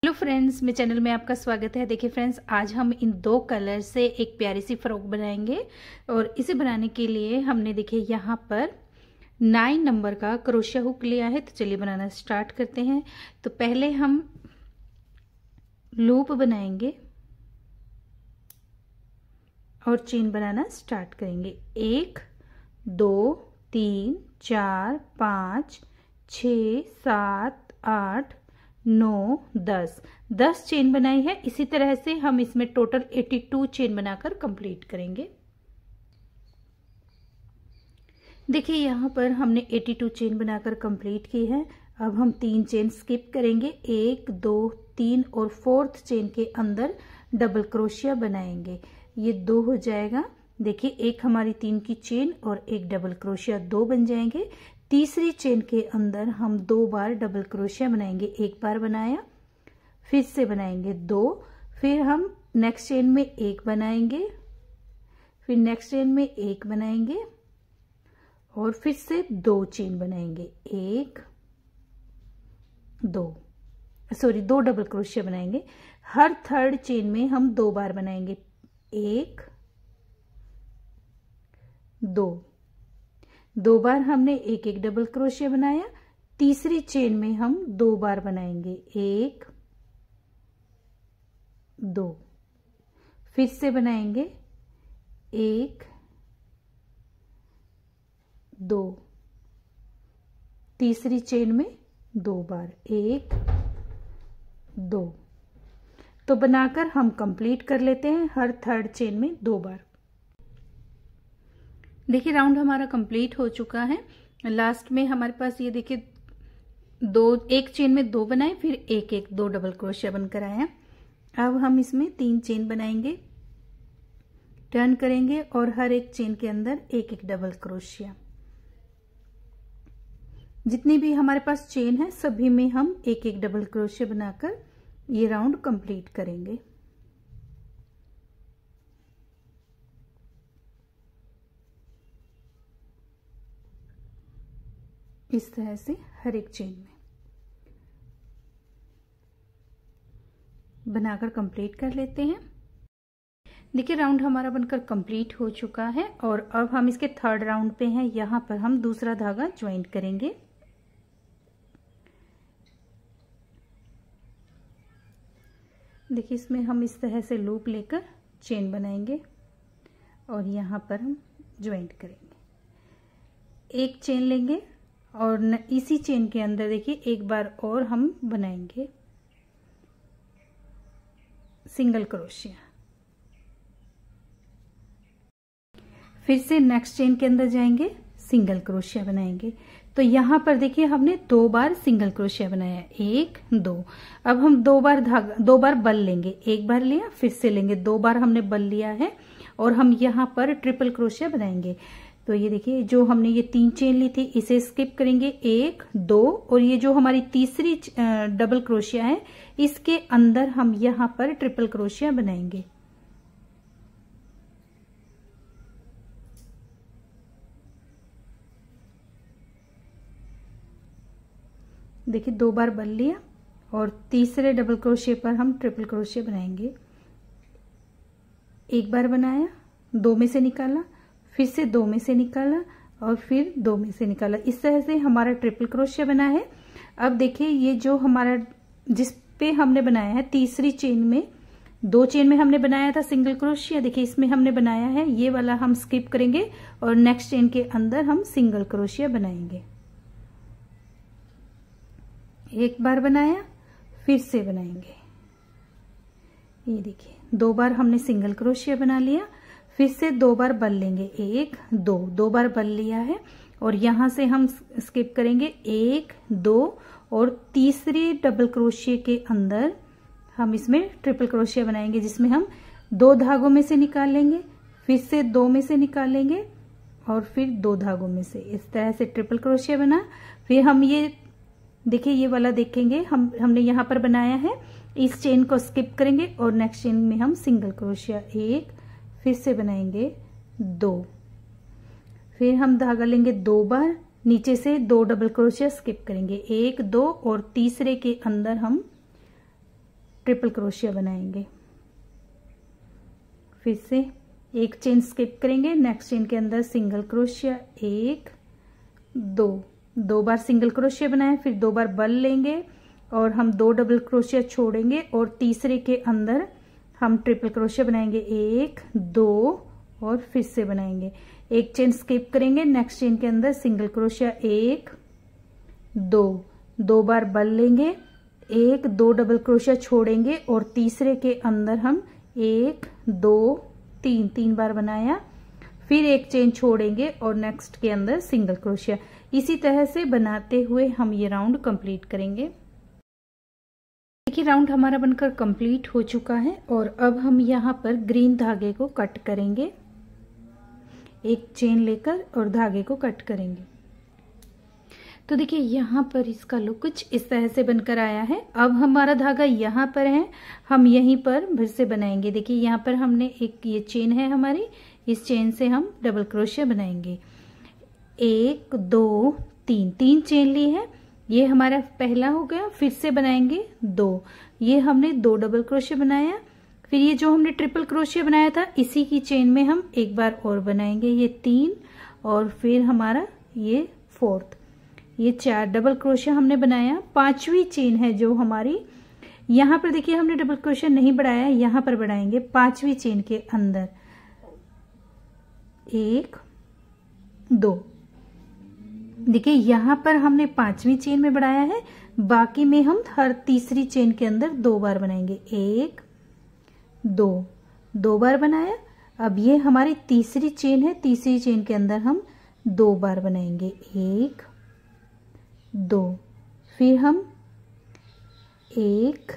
Hello friends, मेरे channel में आपका स्वागत है। देखिए फ्रेंड्स, आज हम इन दो कलर से एक प्यारी सी फ्रॉक बनाएंगे और इसे बनाने के लिए हमने देखिए यहाँ पर 9 नंबर का क्रोशिया हुक लिया है। तो चलिए बनाना स्टार्ट करते हैं। तो पहले हम लूप बनाएंगे और चेन बनाना स्टार्ट करेंगे। 1 2 3 4 5 6 7 8 9 10 चेन बनाई है। इसी तरह से हम इसमें टोटल 82 चेन बनाकर कंप्लीट करेंगे। देखिए यहाँ पर हमने 82 चेन बनाकर कंप्लीट की है। अब हम 3 चेन स्किप करेंगे। 1 2 3 और 4th चेन के अंदर डबल क्रोशिया बनाएंगे। ये 2 हो जाएगा। देखिए एक हमारी 3 की चेन और एक डबल क्रोशिया 2 बन जाएंगे। तीसरी चेन के अंदर हम 2 बार डबल क्रोशिया बनाएंगे। एक बार बनाया, फिर से बनाएंगे 2, फिर हम नेक्स्ट चेन में 1 बनाएंगे, फिर नेक्स्ट चेन में 1 बनाएंगे और फिर से 2 चेन बनाएंगे। 2 डबल क्रोशिया बनाएंगे। हर थर्ड चेन में हम 2 बार बनाएंगे। 1 2 बार हमने एक डबल क्रोशिया बनाया। तीसरी चेन में हम 2 बार बनाएंगे। 1 2 फिर से बनाएंगे। 1 2 तीसरी चेन में 2 बार। 1 2 तो बनाकर हम कंप्लीट कर लेते हैं हर थर्ड चेन में 2 बार। देखिए राउंड हमारा कंप्लीट हो चुका है। लास्ट में हमारे पास ये देखिए एक चेन में 2 बनाए, फिर एक 2 डबल क्रोशिया बनकर आया। अब हम इसमें 3 चेन बनाएंगे, टर्न करेंगे और हर एक चेन के अंदर एक डबल क्रोशिया। जितनी भी हमारे पास चेन है सभी में हम एक डबल क्रोशिया बनाकर ये राउंड कंप्लीट करेंगे। इस तरह से हर एक चेन में बनाकर कंप्लीट कर लेते हैं। देखिए राउंड हमारा बनकर कंप्लीट हो चुका है और अब हम इसके थर्ड राउंड पे हैं। यहां पर हम दूसरा धागा ज्वाइंट करेंगे। देखिए इसमें हम इस तरह से लूप लेकर चेन बनाएंगे और यहां पर हम ज्वाइंट करेंगे। एक चेन लेंगे और इसी चेन के अंदर देखिए एक बार और हम बनाएंगे सिंगल क्रोशिया। फिर से नेक्स्ट चेन के अंदर जाएंगे, सिंगल क्रोशिया बनाएंगे। तो यहां पर देखिए हमने 2 बार सिंगल क्रोशिया बनाया। 1 2 अब हम 2 बार बल लेंगे। एक बार लिया, फिर से लेंगे, 2 बार हमने बल लिया है और हम यहां पर ट्रिपल क्रोशिया बनाएंगे। तो ये देखिए जो हमने ये 3 चेन ली थी इसे स्किप करेंगे। 1 2 और ये जो हमारी तीसरी डबल क्रोशिया है इसके अंदर हम यहां पर ट्रिपल क्रोशिया बनाएंगे। देखिए 2 बार बल लिया और तीसरे डबल क्रोशिया पर हम ट्रिपल क्रोशिया बनाएंगे। एक बार बनाया, 2 में से निकाला, फिर से 2 में से निकाला और फिर 2 में से निकाला। इस तरह से हमारा ट्रिपल क्रोशिया बना है। अब देखिए ये जो हमारा जिस पे हमने बनाया है तीसरी चेन में, 2 चेन में हमने बनाया था सिंगल क्रोशिया। देखिए इसमें हमने बनाया है, ये वाला हम स्किप करेंगे और नेक्स्ट चेन के अंदर हम सिंगल क्रोशिया बनाएंगे। एक बार बनाया, फिर से बनाएंगे। ये देखिए 2 बार हमने सिंगल क्रोशिया बना लिया, फिर से 2 बार बल लेंगे। 1 2 बार बल लिया है और यहां से हम स्किप करेंगे 1 2 और तीसरी डबल क्रोशिया के अंदर हम इसमें ट्रिपल क्रोशिया बनाएंगे, जिसमें हम 2 धागों में से निकाल लेंगे, फिर से 2 में से निकालेंगे और फिर 2 धागों में से। इस तरह से ट्रिपल क्रोशिया बना। फिर हम ये देखिए ये वाला देखेंगे, हमने यहाँ पर बनाया है, इस चेन को स्किप करेंगे और नेक्स्ट चेन में हम सिंगल क्रोशिया 1, फिर से बनाएंगे 2, फिर हम धागा लेंगे 2 बार, नीचे से 2 डबल क्रोशिया स्किप करेंगे, 1 2 और तीसरे के अंदर हम ट्रिपल क्रोशिया बनाएंगे। फिर से एक चेन स्किप करेंगे, नेक्स्ट चेन के अंदर सिंगल क्रोशिया, 1 2 बार सिंगल क्रोशिया बनाए, फिर 2 बार बल लेंगे और हम 2 डबल क्रोशिया छोड़ेंगे और तीसरे के अंदर हम ट्रिपल क्रोशिया बनाएंगे, 1 2 और फिर से बनाएंगे। एक चेन स्किप करेंगे, नेक्स्ट चेन के अंदर सिंगल क्रोशिया, 1 2 बार बल लेंगे, 1 2 डबल क्रोशिया छोड़ेंगे और तीसरे के अंदर हम 1 2 3 बार बनाया, फिर एक चेन छोड़ेंगे और नेक्स्ट के अंदर सिंगल क्रोशिया। इसी तरह से बनाते हुए हम ये राउंड कंप्लीट करेंगे। देखिए राउंड हमारा बनकर कंप्लीट हो चुका है और अब हम यहाँ पर ग्रीन धागे को कट करेंगे। एक चेन लेकर और धागे को कट करेंगे। तो देखिए यहाँ पर इसका लुक कुछ इस तरह से बनकर आया है। अब हमारा धागा यहाँ पर है, हम यहीं पर फिर से बनाएंगे। देखिए यहाँ पर हमने एक ये चेन है हमारी, इस चेन से हम डबल क्रोशिया बनाएंगे। 1 2 3 चेन ली है, ये हमारा पहला हो गया। फिर से बनाएंगे 2, ये हमने 2 डबल क्रोशिया बनाया। फिर ये जो हमने ट्रिपल क्रोशिया बनाया था इसी की चेन में हम एक बार और बनाएंगे, ये 3 और फिर हमारा ये 4th, ये 4 डबल क्रोशिया हमने बनाया। 5वीं चेन है जो हमारी, यहाँ पर देखिए हमने डबल क्रोशिया नहीं बढ़ाया, यहाँ पर बढ़ाएंगे 5वीं चेन के अंदर, 1 2। देखिए यहाँ पर हमने 5वीं चेन में बढ़ाया है, बाकी में हम हर तीसरी चेन के अंदर 2 बार बनाएंगे, 1 2 बार बनाया। अब ये हमारी तीसरी चेन है, तीसरी चेन के अंदर हम 2 बार बनाएंगे, 1 2, फिर हम 1,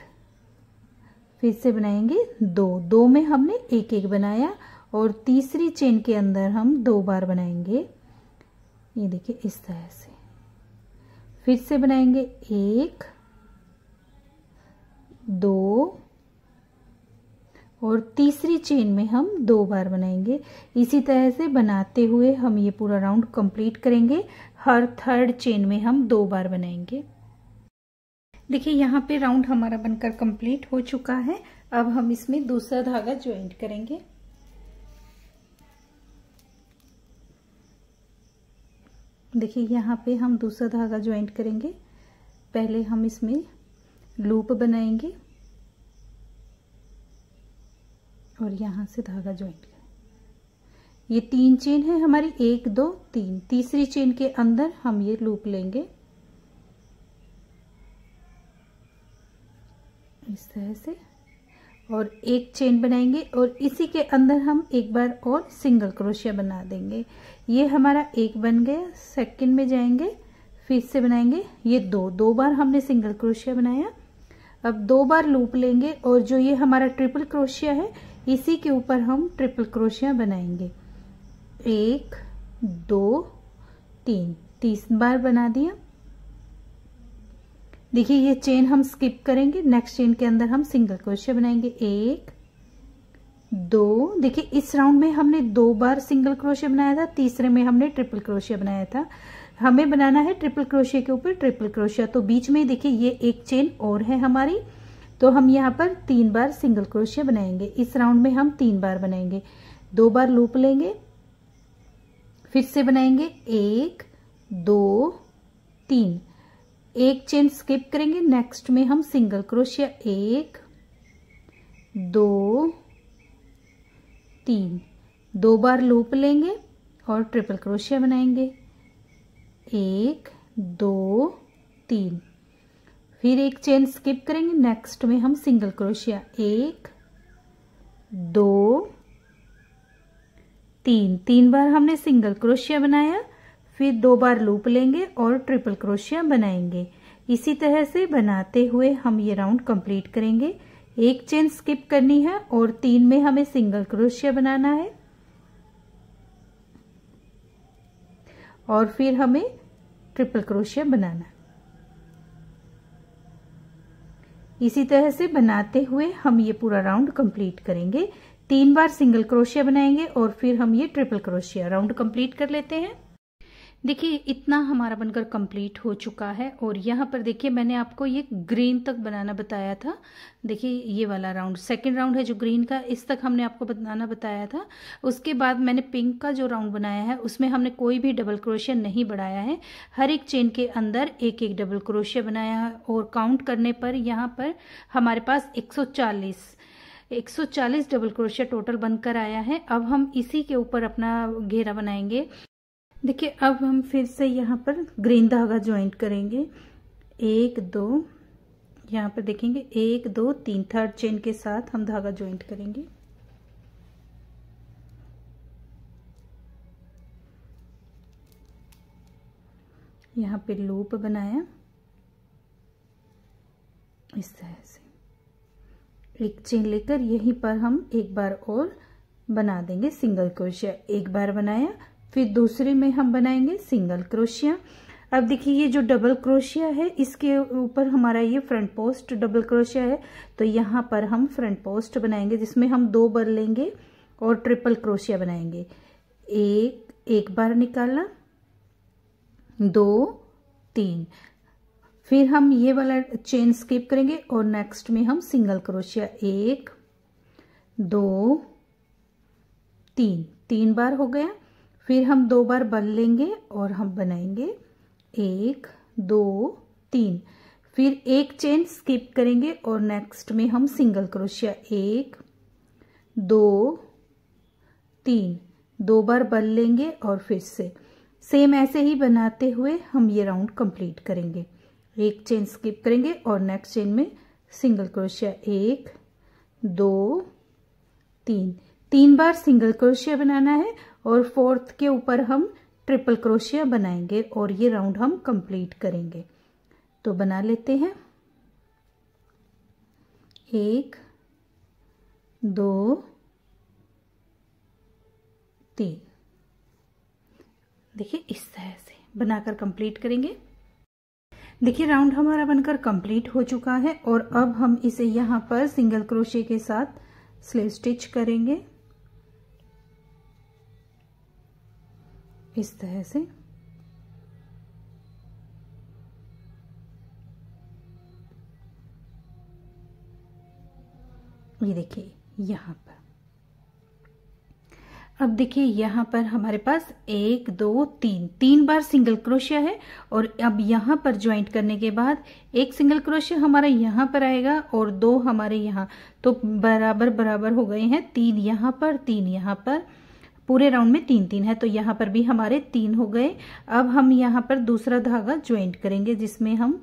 फिर से बनाएंगे 2 में हमने 1 बनाया और तीसरी चेन के अंदर हम 2 बार बनाएंगे, ये देखिए इस तरह से। फिर से बनाएंगे 1 2 और तीसरी चेन में हम 2 बार बनाएंगे। इसी तरह से बनाते हुए हम ये पूरा राउंड कंप्लीट करेंगे। हर थर्ड चेन में हम 2 बार बनाएंगे। देखिए यहाँ पे राउंड हमारा बनकर कंप्लीट हो चुका है। अब हम इसमें दूसरा धागा ज्वाइंट करेंगे। देखिए यहाँ पे हम दूसरा धागा ज्वाइंट करेंगे। पहले हम इसमें लूप बनाएंगे और यहाँ से धागा ज्वाइंट करें। ये 3 चेन है हमारी, 1 2 3, तीसरी चेन के अंदर हम ये लूप लेंगे इस तरह से और एक चेन बनाएंगे और इसी के अंदर हम एक बार और सिंगल क्रोशिया बना देंगे। ये हमारा 1 बन गया। सेकंड में जाएंगे, फिर से बनाएंगे ये 2 बार हमने सिंगल क्रोशिया बनाया। अब 2 बार लूप लेंगे और जो ये हमारा ट्रिपल क्रोशिया है इसी के ऊपर हम ट्रिपल क्रोशिया बनाएंगे, 1 2 3, 3 बार बना दिया। देखिए ये चेन हम स्किप करेंगे, नेक्स्ट चेन के अंदर हम सिंगल क्रोशिया बनाएंगे, 1 2। देखिए इस राउंड में हमने 2 बार सिंगल क्रोशिया बनाया था, तीसरे में हमने ट्रिपल क्रोशिया बनाया था। हमें बनाना है ट्रिपल क्रोशिया के ऊपर ट्रिपल क्रोशिया, तो बीच में देखिए ये एक चेन और है हमारी, तो हम यहाँ पर 3 बार सिंगल क्रोशिया बनाएंगे। इस राउंड में हम 3 बार बनाएंगे, 2 बार लूप लेंगे, फिर से बनाएंगे 1 2 3, एक चेन स्किप करेंगे, नेक्स्ट में हम सिंगल क्रोशिया 1 2 3, 2 बार लूप लेंगे और ट्रिपल क्रोशिया बनाएंगे, 1 2 3, फिर एक चेन स्किप करेंगे, नेक्स्ट में हम सिंगल क्रोशिया 1 2 3, 3 बार हमने सिंगल क्रोशिया बनाया, फिर 2 बार लूप लेंगे और ट्रिपल क्रोशिया बनाएंगे। इसी तरह से बनाते हुए हम ये राउंड कंप्लीट करेंगे। एक चेन स्किप करनी है और 3 में हमें सिंगल क्रोशिया बनाना है और फिर हमें ट्रिपल क्रोशिया बनाना है। इसी तरह से बनाते हुए हम ये पूरा राउंड कंप्लीट करेंगे। 3 बार सिंगल क्रोशिया बनाएंगे और फिर हम ये ट्रिपल क्रोशिया राउंड कंप्लीट कर लेते हैं। देखिए इतना हमारा बनकर कंप्लीट हो चुका है। और यहाँ पर देखिए मैंने आपको ये ग्रीन तक बनाना बताया था। देखिए ये वाला राउंड सेकंड राउंड है जो ग्रीन का, इस तक हमने आपको बनाना बताया था। उसके बाद मैंने पिंक का जो राउंड बनाया है उसमें हमने कोई भी डबल क्रोशिया नहीं बढ़ाया है। हर एक चेन के अंदर एक एक डबल क्रोशिया बनाया है। और काउंट करने पर यहाँ पर हमारे पास 140 डबल क्रोशिया टोटल बनकर आया है। अब हम इसी के ऊपर अपना घेरा बनाएंगे। देखिए अब हम फिर से यहाँ पर ग्रीन धागा ज्वाइंट करेंगे। 1 2, यहाँ पर देखेंगे 1 2 3, थर्ड चेन के साथ हम धागा ज्वाइंट करेंगे। यहाँ पे लूप बनाया इस तरह से। एक चेन लेकर यहीं पर हम एक बार और बना देंगे सिंगल क्रोशिया। एक बार बनाया, फिर दूसरे में हम बनाएंगे सिंगल क्रोशिया। अब देखिए ये जो डबल क्रोशिया है इसके ऊपर हमारा ये फ्रंट पोस्ट डबल क्रोशिया है, तो यहाँ पर हम फ्रंट पोस्ट बनाएंगे जिसमें हम 2 बार लेंगे और ट्रिपल क्रोशिया बनाएंगे। एक बार निकाला, 2 3, फिर हम ये वाला चेन स्किप करेंगे और नेक्स्ट में हम सिंगल क्रोशिया 1 2 3, 3 बार हो गया। फिर हम 2 बार बल लेंगे और हम बनाएंगे 1 2 3, फिर एक चेन स्किप करेंगे और नेक्स्ट में हम सिंगल क्रोशिया 1 2 3, 2 बार बल लेंगे और फिर से सेम ऐसे ही बनाते हुए हम ये राउंड कंप्लीट करेंगे। एक चेन स्किप करेंगे और नेक्स्ट चेन में सिंगल क्रोशिया 1 2 3, 3 बार सिंगल क्रोशिया बनाना है और फोर्थ के ऊपर हम ट्रिपल क्रोशिया बनाएंगे और ये राउंड हम कंप्लीट करेंगे। तो बना लेते हैं। 1 2 3, देखिए इस तरह से बनाकर कंप्लीट करेंगे। देखिए राउंड हमारा बनकर कंप्लीट हो चुका है और अब हम इसे यहाँ पर सिंगल क्रोशिया के साथ स्लीव स्टिच करेंगे इस तरह से। ये देखिए यहाँ पर, अब देखिए यहाँ पर हमारे पास 1 2 3, 3 बार सिंगल क्रोशिया है। और अब यहाँ पर ज्वाइंट करने के बाद एक सिंगल क्रोशिया हमारा यहाँ पर आएगा और 2 हमारे यहाँ, तो बराबर बराबर हो गए हैं। 3 यहाँ पर 3 यहाँ पर, पूरे राउंड में 3 3 है, तो यहाँ पर भी हमारे 3 हो गए। अब हम यहाँ पर दूसरा धागा ज्वाइंट करेंगे जिसमें हम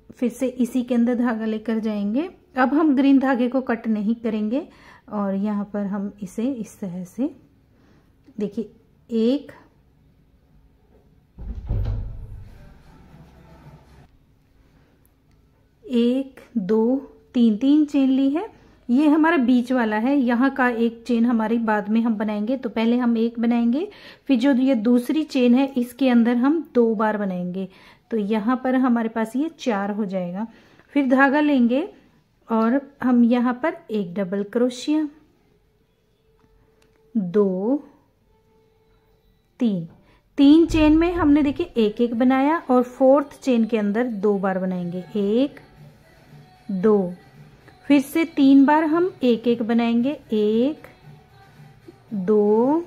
फिर से इसी के अंदर धागा लेकर जाएंगे। अब हम ग्रीन धागे को कट नहीं करेंगे और यहाँ पर हम इसे इस तरह से, देखिए 1 2 3, 3 चेन ली है। ये हमारा बीच वाला है, यहाँ का एक चेन हमारी बाद में हम बनाएंगे। तो पहले हम 1 बनाएंगे, फिर जो ये दूसरी चेन है इसके अंदर हम 2 बार बनाएंगे, तो यहाँ पर हमारे पास ये 4 हो जाएगा। फिर धागा लेंगे और हम यहाँ पर एक डबल क्रोशिया, 2 3, 3 चेन में हमने देखिए 1 1 बनाया और फोर्थ चेन के अंदर 2 बार बनाएंगे, 1 2, फिर से 3 बार हम 1 1 बनाएंगे, 1 2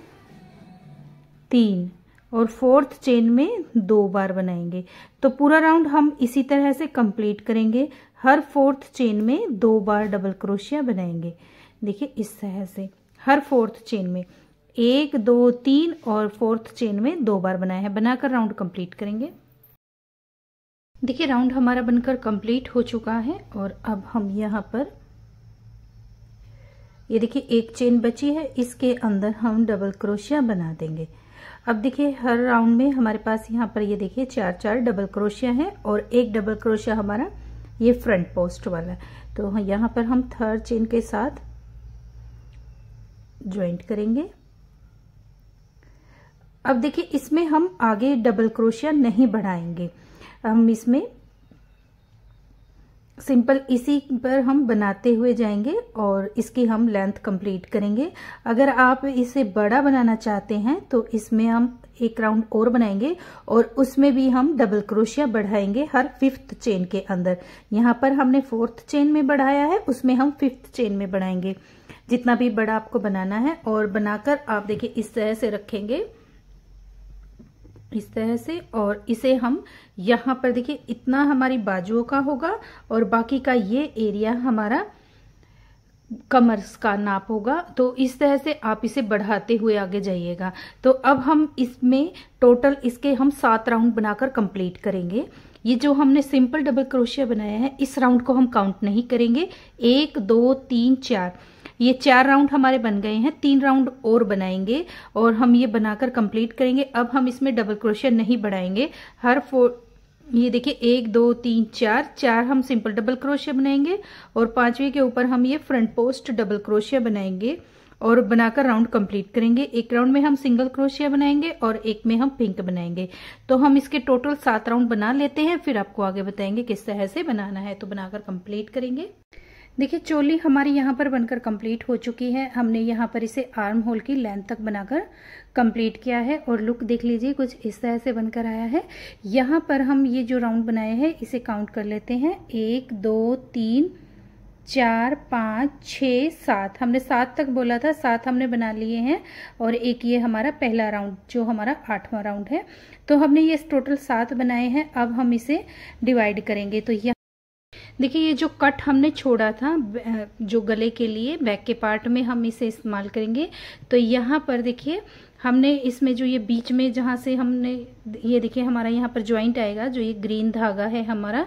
3, और फोर्थ चेन में 2 बार बनाएंगे। तो पूरा राउंड हम इसी तरह से कंप्लीट करेंगे। हर फोर्थ चेन में 2 बार डबल क्रोशिया बनाएंगे। देखिए इस तरह से हर फोर्थ चेन में 1 2 3 और फोर्थ चेन में 2 बार बनाया है। बनाकर राउंड कंप्लीट करेंगे। देखिए राउंड हमारा बनकर कंप्लीट हो चुका है और अब हम यहाँ पर ये देखिए एक चेन बची है, इसके अंदर हम डबल क्रोशिया बना देंगे। अब देखिए हर राउंड में हमारे पास यहाँ पर ये देखिए 4 4 डबल क्रोशिया है और एक डबल क्रोशिया हमारा ये फ्रंट पोस्ट वाला है। तो यहाँ पर हम थर्ड चेन के साथ ज्वाइंट करेंगे। अब देखिए इसमें हम आगे डबल क्रोशिया नहीं बढ़ाएंगे, हम इसमें सिंपल इसी पर हम बनाते हुए जाएंगे और इसकी हम लेंथ कंप्लीट करेंगे। अगर आप इसे बड़ा बनाना चाहते हैं तो इसमें हम एक राउंड और बनाएंगे और उसमें भी हम डबल क्रोशिया बढ़ाएंगे हर 5th चेन के अंदर। यहाँ पर हमने 4th चेन में बढ़ाया है, उसमें हम 5th चेन में बढ़ाएंगे। जितना भी बड़ा आपको बनाना है और बनाकर आप देखिए इस तरह से रखेंगे, इस तरह से, और इसे हम यहाँ पर देखिए इतना हमारी बाजुओं का होगा और बाकी का ये एरिया हमारा कमर का नाप होगा। तो इस तरह से आप इसे बढ़ाते हुए आगे जाइएगा। तो अब हम इसमें टोटल इसके हम 7 राउंड बनाकर कंप्लीट करेंगे। ये जो हमने सिंपल डबल क्रोशिया बनाया है इस राउंड को हम काउंट नहीं करेंगे। 1 2 3 4, ये 4 राउंड हमारे बन गए हैं। 3 राउंड और बनाएंगे और हम ये बनाकर कंप्लीट करेंगे। अब हम इसमें डबल क्रोशिया नहीं बढ़ाएंगे। हर 4, ये देखिए 1 2 3 4 हम सिंपल डबल क्रोशिया बनाएंगे और 5वें के ऊपर हम ये फ्रंट पोस्ट डबल क्रोशिया बनाएंगे और बनाकर राउंड कंप्लीट करेंगे। एक राउंड में हम सिंगल क्रोशिया बनाएंगे और एक में हम पिंक बनाएंगे। तो हम इसके टोटल 7 राउंड बना लेते हैं, फिर आपको आगे बताएंगे किस तरह से बनाना है। तो बनाकर कंप्लीट करेंगे। देखिए चोली हमारी यहाँ पर बनकर कंप्लीट हो चुकी है। हमने यहाँ पर इसे आर्म होल की लेंथ तक बनाकर कंप्लीट किया है और लुक देख लीजिए कुछ इस तरह से बनकर आया है। यहाँ पर हम ये जो राउंड बनाए हैं इसे काउंट कर लेते हैं। 1 2 3 4 5 6 7, हमने 7 तक बोला था, 7 हमने बना लिए हैं और एक ये हमारा पहला राउंड जो हमारा 8वां राउंड है। तो हमने ये टोटल 7 बनाए हैं। अब हम इसे डिवाइड करेंगे। तो यहाँ देखिए ये जो कट हमने छोड़ा था जो गले के लिए बैक के पार्ट में हम इसे इस्तेमाल करेंगे। तो यहाँ पर देखिए हमने इसमें जो ये बीच में जहाँ से हमने ये देखिए हमारा यहाँ पर ज्वाइंट आएगा, जो ये ग्रीन धागा है हमारा,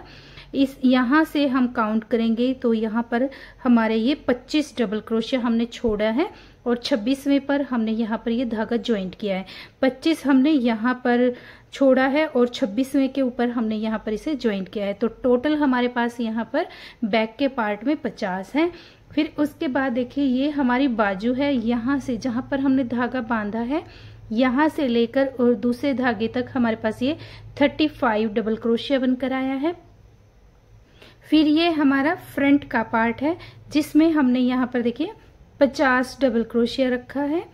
इस यहाँ से हम काउंट करेंगे। तो यहाँ पर हमारे ये 25 डबल क्रोशिया हमने छोड़ा है और 26वें पर हमने यहाँ पर ये धागा ज्वाइंट किया है। 25 हमने यहाँ पर छोड़ा है और 26वें के ऊपर हमने यहाँ पर इसे ज्वाइंट किया है। तो टोटल हमारे पास यहाँ पर बैक के पार्ट में 50 है। फिर उसके बाद देखिए ये हमारी बाजू है, यहाँ से जहाँ पर हमने धागा बांधा है यहाँ से लेकर और दूसरे धागे तक हमारे पास ये 35 डबल क्रोशिया बनकर आया है। फिर ये हमारा फ्रंट का पार्ट है जिसमें हमने यहाँ पर देखिए 50 डबल क्रोशिया रखा है,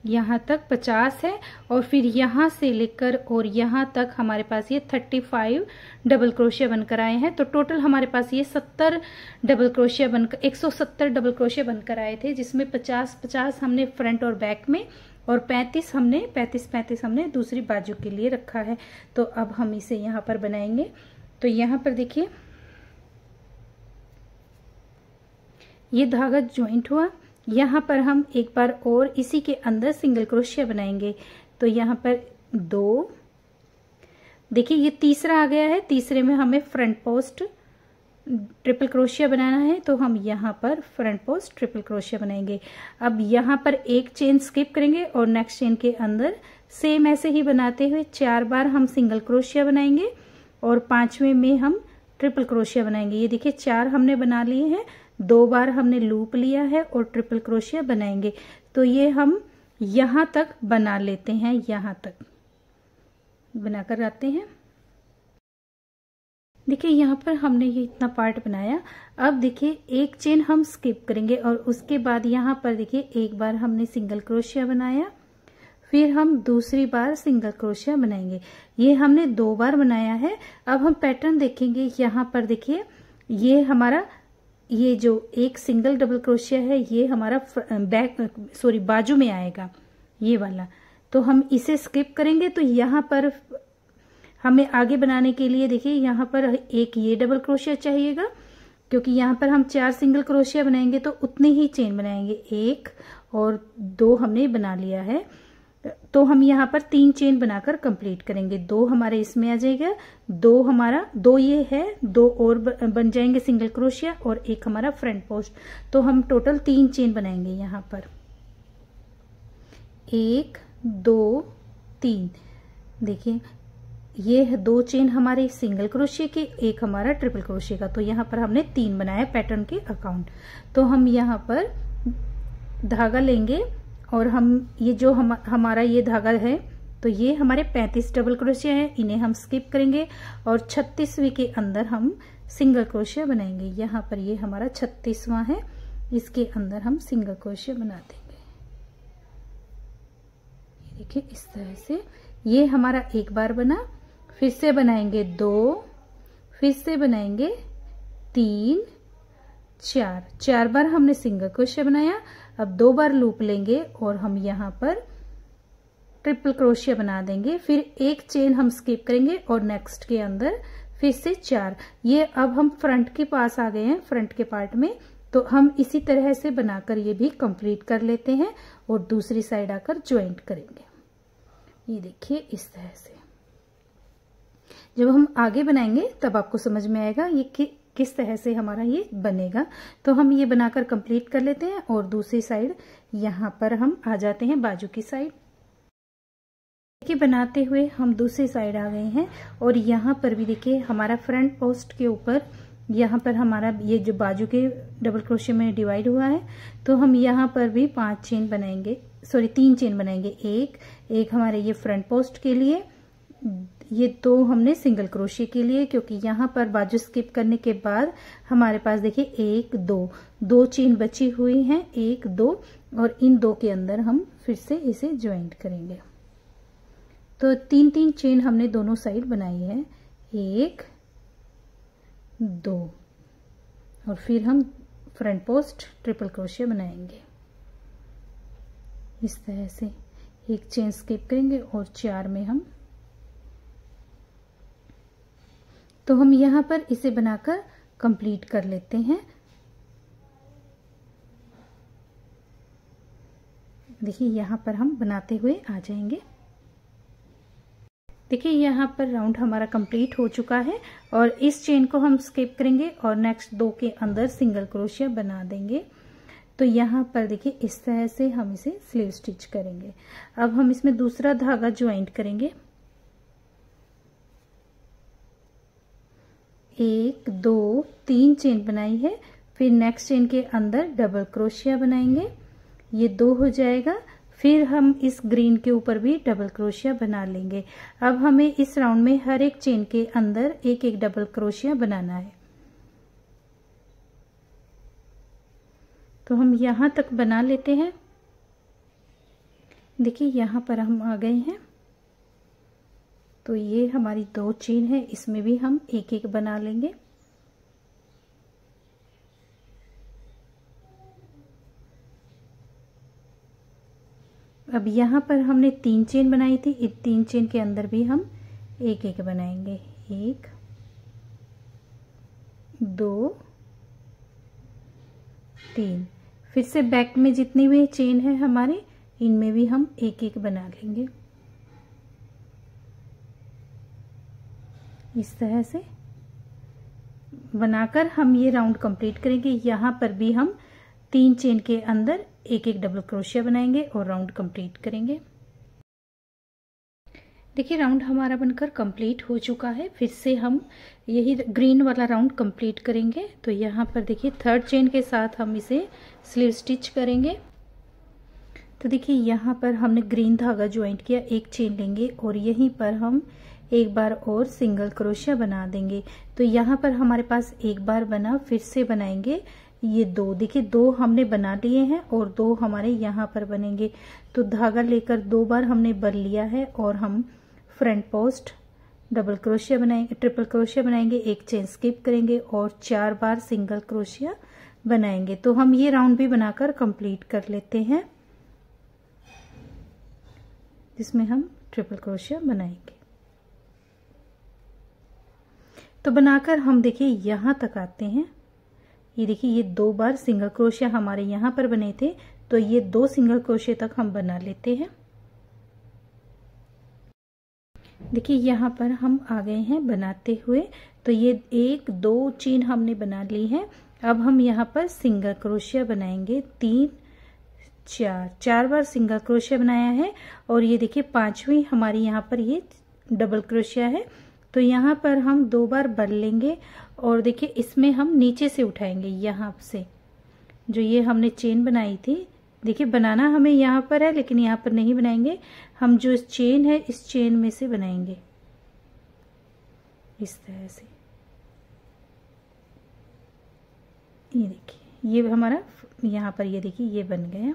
यहाँ तक 50 है और फिर यहाँ से लेकर और यहाँ तक हमारे पास ये 35 डबल क्रोशिया बनकर आए हैं। तो टोटल हमारे पास ये 70 डबल क्रोशिया बनकर 170 डबल क्रोशिया बनकर आए थे, जिसमें 50 हमने फ्रंट और बैक में और 35 हमने दूसरी बाजू के लिए रखा है। तो अब हम इसे यहाँ पर बनाएंगे। तो यहाँ पर देखिए ये धागा ज्वाइंट हुआ, यहाँ पर हम एक बार और इसी के अंदर सिंगल क्रोशिया बनाएंगे। तो यहाँ पर 2, देखिए ये तीसरा आ गया है, तीसरे में हमें फ्रंट पोस्ट ट्रिपल क्रोशिया बनाना है। तो हम यहाँ पर फ्रंट पोस्ट ट्रिपल क्रोशिया बनाएंगे। अब यहाँ पर एक चेन स्किप करेंगे और नेक्स्ट चेन के अंदर सेम ऐसे ही बनाते हुए 4 बार हम सिंगल क्रोशिया बनाएंगे और 5वें में हम ट्रिपल क्रोशिया बनाएंगे। ये देखिए 4 हमने बना लिए हैं, 2 बार हमने लूप लिया है और ट्रिपल क्रोशिया बनाएंगे। तो ये हम यहाँ तक बना लेते हैं, यहाँ तक बनाकर आते हैं। देखिए यहाँ पर हमने ये इतना पार्ट बनाया। अब देखिए एक चेन हम स्किप करेंगे और उसके बाद यहाँ पर देखिए एक बार हमने सिंगल क्रोशिया बनाया, फिर हम दूसरी बार सिंगल क्रोशिया बनाएंगे। ये हमने 2 बार बनाया है। अब हम पैटर्न देखेंगे। यहाँ पर देखिए ये हमारा ये जो एक सिंगल डबल क्रोशिया है ये हमारा बाजू में आएगा ये वाला। तो हम इसे स्किप करेंगे। तो यहाँ पर हमें आगे बनाने के लिए देखिए यहाँ पर एक ये डबल क्रोशिया चाहिएगा, क्योंकि यहाँ पर हम 4 सिंगल क्रोशिया बनाएंगे तो उतने ही चेन बनाएंगे। 1 और 2 हमने बना लिया है, तो हम यहाँ पर 3 चेन बनाकर कंप्लीट करेंगे। 2 हमारे इसमें आ जाएगा, 2 ये है, 2 और बन जाएंगे सिंगल क्रोशिया और 1 हमारा फ्रंट पोस्ट। तो हम टोटल 3 चेन बनाएंगे यहाँ पर, 1 2 3। देखिए ये है 2 चेन हमारे सिंगल क्रोशिया की, 1 हमारा ट्रिपल क्रोशिया का। तो यहाँ पर हमने 3 बनाया पैटर्न के अकाउंट। तो हम यहाँ पर धागा लेंगे और हम ये जो हमारा ये धागा है तो ये हमारे 35 डबल क्रोशिया है, इन्हें हम स्किप करेंगे और 36वीं के अंदर हम सिंगल क्रोशिया बनाएंगे। यहाँ पर ये हमारा 36वां है, इसके अंदर हम सिंगल क्रोशिया बना देंगे। ये देखिए इस तरह से ये हमारा एक बार बना, फिर से बनाएंगे 2, फिर से बनाएंगे 3, 4 बार हमने सिंगल क्रोशिया बनाया। अब 2 बार लूप लेंगे और हम यहाँ पर ट्रिपल क्रोशिया बना देंगे, फिर एक चेन हम स्किप करेंगे और नेक्स्ट के अंदर फिर से 4। ये अब हम फ्रंट के पास आ गए हैं, फ्रंट के पार्ट में, तो हम इसी तरह से बनाकर ये भी कंप्लीट कर लेते हैं और दूसरी साइड आकर ज्वाइंट करेंगे। ये देखिए इस तरह से जब हम आगे बनाएंगे तब आपको समझ में आएगा ये किस तरह से हमारा ये बनेगा। तो हम ये बनाकर कंप्लीट कर लेते हैं और दूसरी साइड यहाँ पर हम आ जाते हैं बाजू की साइड। देखिए बनाते हुए हम दूसरी साइड आ गए हैं और यहाँ पर भी देखिए हमारा फ्रंट पोस्ट के ऊपर यहाँ पर हमारा ये जो बाजू के डबल क्रोशिया में डिवाइड हुआ है, तो हम यहाँ पर भी 5 चेन बनाएंगे, सॉरी 3 चेन बनाएंगे। एक हमारे ये फ्रंट पोस्ट के लिए, ये 2 हमने सिंगल क्रोशिया के लिए, क्योंकि यहाँ पर बाजू स्किप करने के बाद हमारे पास देखिए 1 2 चेन बची हुई हैं, 1 2, और इन 2 के अंदर हम फिर से इसे ज्वाइंट करेंगे। तो 3 चेन हमने दोनों साइड बनाई है, 1 2, और फिर हम फ्रंट पोस्ट ट्रिपल क्रोशिया बनाएंगे। इस तरह से एक चेन स्किप करेंगे और 4 में हम, तो हम यहाँ पर इसे बनाकर कंप्लीट कर लेते हैं। देखिए यहाँ पर हम बनाते हुए आ जाएंगे। देखिए यहाँ पर राउंड हमारा कंप्लीट हो चुका है और इस चेन को हम स्किप करेंगे और नेक्स्ट 2 के अंदर सिंगल क्रोशिया बना देंगे। तो यहाँ पर देखिए इस तरह से हम इसे स्लीव स्टिच करेंगे। अब हम इसमें दूसरा धागा ज्वाइंट करेंगे। 1 2 3 चेन बनाई है, फिर नेक्स्ट चेन के अंदर डबल क्रोशिया बनाएंगे, ये 2 हो जाएगा। फिर हम इस ग्रीन के ऊपर भी डबल क्रोशिया बना लेंगे। अब हमें इस राउंड में हर एक चेन के अंदर एक एक डबल क्रोशिया बनाना है। तो हम यहां तक बना लेते हैं। देखिए यहां पर हम आ गए हैं, तो ये हमारी 2 चेन है, इसमें भी हम एक एक बना लेंगे। अब यहाँ पर हमने 3 चेन बनाई थी, इस 3 चेन के अंदर भी हम एक एक बनाएंगे, 1 2 3। फिर से बैक में जितनी भी चेन है हमारी, इनमें भी हम एक एक बना लेंगे। इस तरह से बनाकर हम ये राउंड कंप्लीट करेंगे। यहाँ पर भी हम 3 चेन के अंदर एक एक डबल क्रोशिया बनाएंगे और राउंड कंप्लीट करेंगे। देखिए राउंड हमारा बनकर कंप्लीट हो चुका है। फिर से हम यही ग्रीन वाला राउंड कंप्लीट करेंगे। तो यहाँ पर देखिए 3rd चेन के साथ हम इसे स्लीव स्टिच करेंगे। तो देखिए यहाँ पर हमने ग्रीन धागा ज्वाइंट किया, एक चेन लेंगे और यहीं पर हम एक बार और सिंगल क्रोशिया बना देंगे। तो यहाँ पर हमारे पास एक बार बना, फिर से बनाएंगे ये 2। देखिए 2 हमने बना लिए हैं और 2 हमारे यहाँ पर बनेंगे। तो धागा लेकर 2 बार हमने भर लिया है और हम फ्रंट पोस्ट डबल क्रोशिया बनाएंगे, ट्रिपल क्रोशिया बनाएंगे, एक चेन स्किप करेंगे और 4 बार सिंगल क्रोशिया बनाएंगे। तो हम ये राउंड भी बनाकर कंप्लीट कर लेते हैं, जिसमें हम ट्रिपल क्रोशिया बनाएंगे। तो बनाकर हम देखिए यहां तक आते हैं। ये देखिए ये 2 बार सिंगल क्रोशिया हमारे यहाँ पर बने थे, तो ये 2 सिंगल क्रोशिया तक हम बना लेते हैं। देखिए यहाँ पर हम आ गए हैं बनाते हुए। तो ये 1 2 चेन हमने बना ली है। अब हम यहाँ पर सिंगल क्रोशिया बनाएंगे, 3 4 बार सिंगल क्रोशिया बनाया है और ये देखिए 5वीं हमारी यहाँ पर ये डबल क्रोशिया है। तो यहाँ पर हम 2 बार भर लेंगे और देखिए इसमें हम नीचे से उठाएंगे, यहाँ से जो ये हमने चेन बनाई थी। देखिए बनाना हमें यहाँ पर है, लेकिन यहाँ पर नहीं बनाएंगे, हम जो इस चेन है इस चेन में से बनाएंगे इस तरह से। ये देखिए ये हमारा यहाँ पर ये देखिए ये बन गया।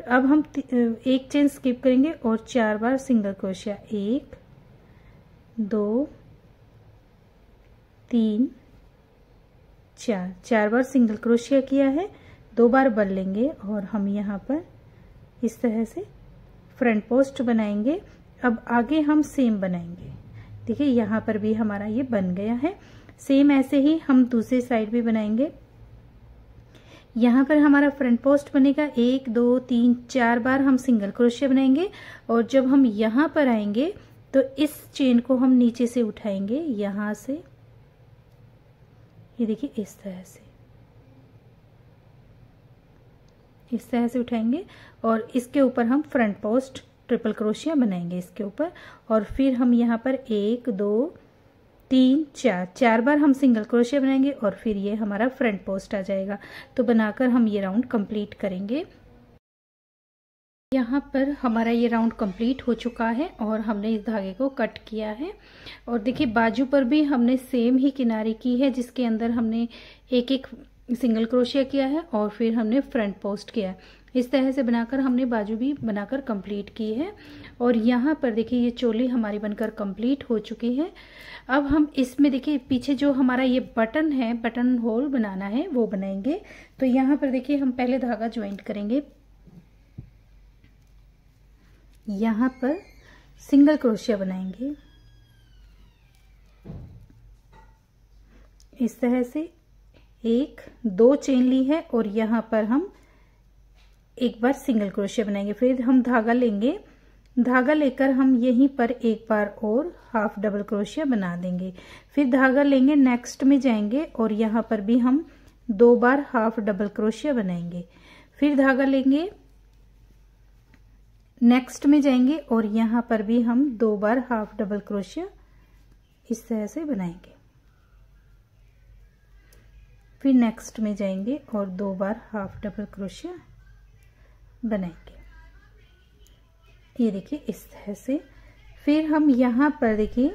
अब हम एक चेन स्किप करेंगे और 4 बार सिंगल क्रोशिया, 1 2 3 4, 4 बार सिंगल क्रोशिया किया है, 2 बार बल लेंगे और हम यहाँ पर इस तरह से फ्रंट पोस्ट बनाएंगे। अब आगे हम सेम बनाएंगे। देखिए यहाँ पर भी हमारा ये बन गया है। सेम ऐसे ही हम दूसरी साइड भी बनाएंगे। यहाँ पर हमारा फ्रंट पोस्ट बनेगा, 1 2 3 4 बार हम सिंगल क्रोशिया बनाएंगे और जब हम यहाँ पर आएंगे तो इस चेन को हम नीचे से उठाएंगे, यहाँ से ये देखिए इस तरह से उठाएंगे और इसके ऊपर हम फ्रंट पोस्ट ट्रिपल क्रोशिया बनाएंगे इसके ऊपर। और फिर हम यहाँ पर 1 2 3 4, 4 बार हम सिंगल क्रोशिया बनाएंगे और फिर ये हमारा फ्रंट पोस्ट आ जाएगा। तो बनाकर हम ये राउंड कंप्लीट करेंगे। यहाँ पर हमारा ये राउंड कंप्लीट हो चुका है और हमने इस धागे को कट किया है। और देखिए बाजू पर भी हमने सेम ही किनारे की है, जिसके अंदर हमने एक एक सिंगल क्रोशिया किया है और फिर हमने फ्रंट पोस्ट किया है। इस तरह से बनाकर हमने बाजू भी बनाकर कंप्लीट की है। और यहाँ पर देखिए ये चोली हमारी बनकर कंप्लीट हो चुकी है। अब हम इसमें देखिए पीछे जो हमारा ये बटन है, बटन होल बनाना है वो बनाएंगे। तो यहाँ पर देखिए हम पहले धागा ज्वाइंट करेंगे, यहाँ पर सिंगल क्रोशिया बनाएंगे इस तरह से, 1 2 चेन ली है और यहाँ पर हम एक बार सिंगल क्रोशिया बनाएंगे। फिर हम धागा लेंगे, धागा लेकर हम यहीं पर एक बार और हाफ डबल क्रोशिया बना देंगे। फिर धागा लेंगे, नेक्स्ट में जाएंगे और यहाँ पर भी हम 2 बार हाफ डबल क्रोशिया बनाएंगे। फिर धागा लेंगे, नेक्स्ट में जाएंगे और यहाँ पर भी हम 2 बार हाफ डबल क्रोशिया इस तरह से बनाएंगे। फिर नेक्स्ट में जाएंगे और 2 बार हाफ डबल क्रोशिया बनाएंगे, ये देखिए इस तरह से। फिर हम यहाँ पर देखिए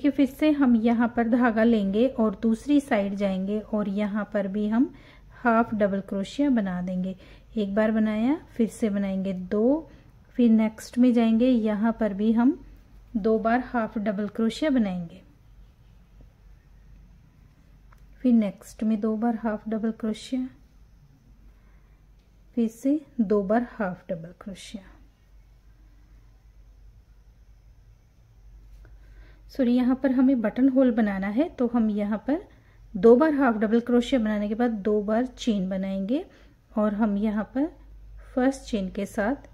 फिर से हम यहाँ पर धागा लेंगे और दूसरी साइड जाएंगे और यहाँ पर भी हम हाफ डबल क्रोशिया बना देंगे। एक बार बनाया, फिर से बनाएंगे 2, फिर नेक्स्ट में जाएंगे, यहाँ पर भी हम 2 बार हाफ डबल क्रोशिया बनाएंगे। फिर नेक्स्ट में 2 बार हाफ डबल क्रोशिया, फिर से 2 बार हाफ डबल क्रोशिया। सॉरी, यहाँ पर हमें बटन होल बनाना है तो हम यहाँ पर 2 बार हाफ डबल क्रोशिया बनाने के बाद 2 बार चेन बनाएंगे और हम यहाँ पर फर्स्ट चेन के साथ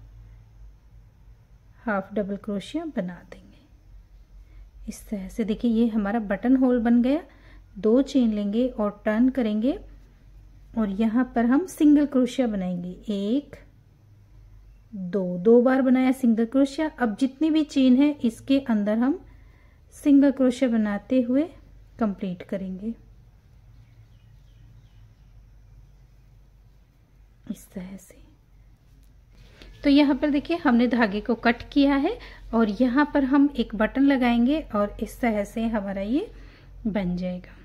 हाफ डबल क्रोशिया बना देंगे इस तरह से। देखिए ये हमारा बटन होल बन गया। 2 चेन लेंगे और टर्न करेंगे और यहाँ पर हम सिंगल क्रोशिया बनाएंगे, 1 2 बार बनाया सिंगल क्रोशिया। अब जितनी भी चेन है इसके अंदर हम सिंगल क्रोशिया बनाते हुए कंप्लीट करेंगे इस तरह से। तो यहाँ पर देखिए हमने धागे को कट किया है और यहाँ पर हम एक बटन लगाएंगे और इस तरह से हमारा ये बन जाएगा।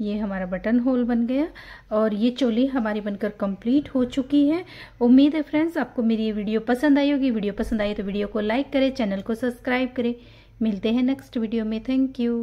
ये हमारा बटन होल बन गया और ये चोली हमारी बनकर कंप्लीट हो चुकी है। उम्मीद है फ्रेंड्स आपको मेरी ये वीडियो पसंद आई होगी। वीडियो पसंद आई तो वीडियो को लाइक करें, चैनल को सब्सक्राइब करें। मिलते हैं नेक्स्ट वीडियो में। Thank you.